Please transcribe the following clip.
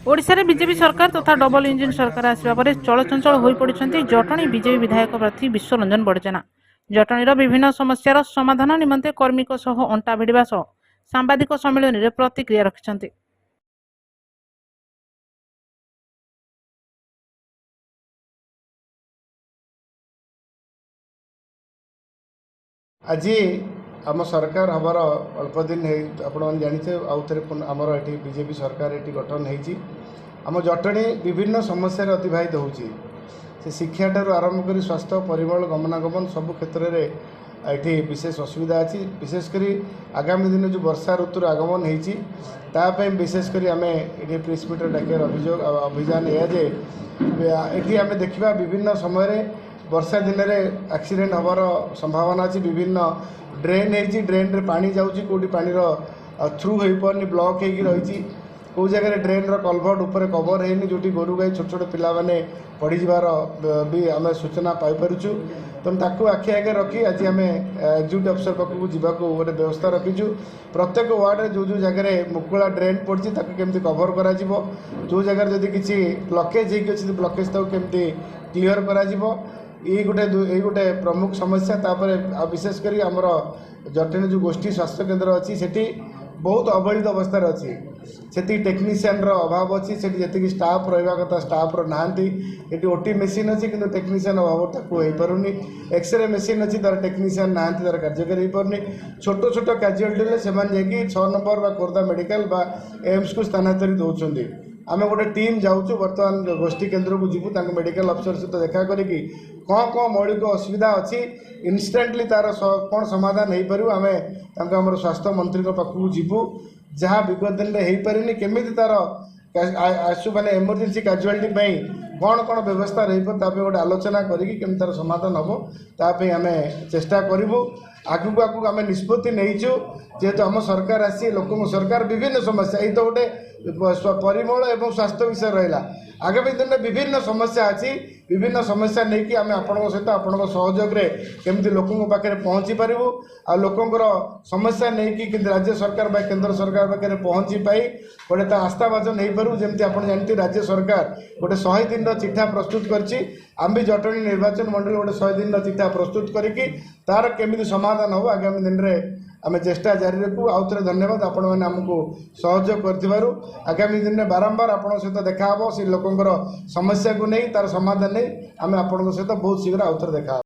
ओडिशा रे बीजेपी सरकार तथा डबल इंजिन सरकार आसवा पर चलचंचल हो पड़ते जटणी बीजेपी विधायक प्रार्थी विश्वरंजन बड़जेना। जटणीर विभिन्न समस्यार समाधान निमंते कर्मीक सह अंटा भिड़ा सह सांबादिक सम्मेलन में प्रतिक्रिया रखिछन्ति। आज आम सरकार हमार अल्प दिन आपण जानते आउ थे आमर ये बीजेपी सरकार ये गठन होम जटणी विभिन्न समस्या अतिवाहित हो शिक्षा ठार आरंभ कर स्वास्थ्य परिमल गमनागमन सबु क्षेत्र में ये विशेष असुविधा अच्छी विशेषकर आगामी दिन जो वर्षा ऋतुर आगमन होतापाई विशेषकर आम ये प्रेस मीट डाकर अभियान ये आम देखा विभिन्न समय वर्षा दिन में एक्सीडेंट हबार संभावना अच्छी विभिन्न ड्रेन है ड्रेन रे पानी जाऊँगी कौटी पानी थ्रू हो पारनी ब्लॉक होगी कौ जगह ड्रेन कलभर्ट उपर कवर होनी जो गोरु गाई छोट छोट पिला माने पड़ जाबार भी आम सूचना पाइपरु तेणु ताकू आखि आगे रखी आज आम एक्जिक्यूटिव अफिसर पाखक जावाक गोटे व्यवस्था रखीचु प्रत्येक वार्ड जो जो जगह मुकुला ड्रेन पड़ी केमती कभर करा जो जगह जदि किसी ब्लकेज होगी ब्लकेज केमती क्लीयर करा ये गोटे प्रमुख समस्या तापर विशेषकर आमर जटणी जो गोष्ठी स्वास्थ्य केन्द्र अच्छी सेठी बहुत अवहेलित अवस्था अच्छी से टेक्नीशियन अभाव अच्छी से जी स्टाफ रहा कथा स्टाफ नहांती ये ओटी मेसीन अच्छी कि टेक्नीशियन अभाव ताकू हो पारुनी एक्सरे मेसीन अच्छी तार टेक्नीशियन नहांती तार कार्यकारी हो पारुनी छोट छोट कैजुआलिटी से 6 नंबर खोर्धा मेडिकल एम्स को स्थानांतरित होती आम गोटे टीम जाऊँ बर्तमान गोष्ठी केन्द्र को जीवु मेडिकल अफिसर सहित देखा करी कौन कौन मौलिक असुविधा अच्छी इनस्टाटली तार कौन समाधान हो पार आम स्वास्थ्य मंत्री पाखक जीवु जहाँ विगत दिन में हो पारे केमी तार आसु माने इमरजेंसी कैजुआलिटी कौन कौन व्यवस्था रही गोटे आलोचना करी तार समाधान हम ताप आम चेष्टा करूँ आगू आगू आम निष्पत्ति नहींचु जेहेतु आम सरकार आसी लोक सरकार विभिन्न समस्या ये तो गोटे परिमल एवं स्वास्थ्य विषय रहा आगामी दिन में विभिन्न समस्या अच्छी विभिन्न समस्या नहीं कि आम आपण सहित आपण सहयोग केमती लोकों पाखे पहुँची पारू आ लोकंर समस्या नहीं कि राज्य सरकार केंद्र सरकार पाखे पहुँची पाई गोटे आस्थाभाजन हो पारू जमी आप जानते राज्य सरकार गोटे 100 दिन चिठा प्रस्तुत करछि आम भी जटणी निर्वाचन मंडल गोटे 100 दिन चिठा प्रस्तुत करी तार केमी समाधान हो आगामी दिन में आम चेष्टा जारी रखू आउ थे धन्यवाद आपण मैंने आमको सहयोग कर आगामी दिन में बारंबार आपण सहित देखा से लोकंर समस्या को नहीं तार समाधान नहीं आम आपण सहित बहुत शीघ्र आउ थे देखा।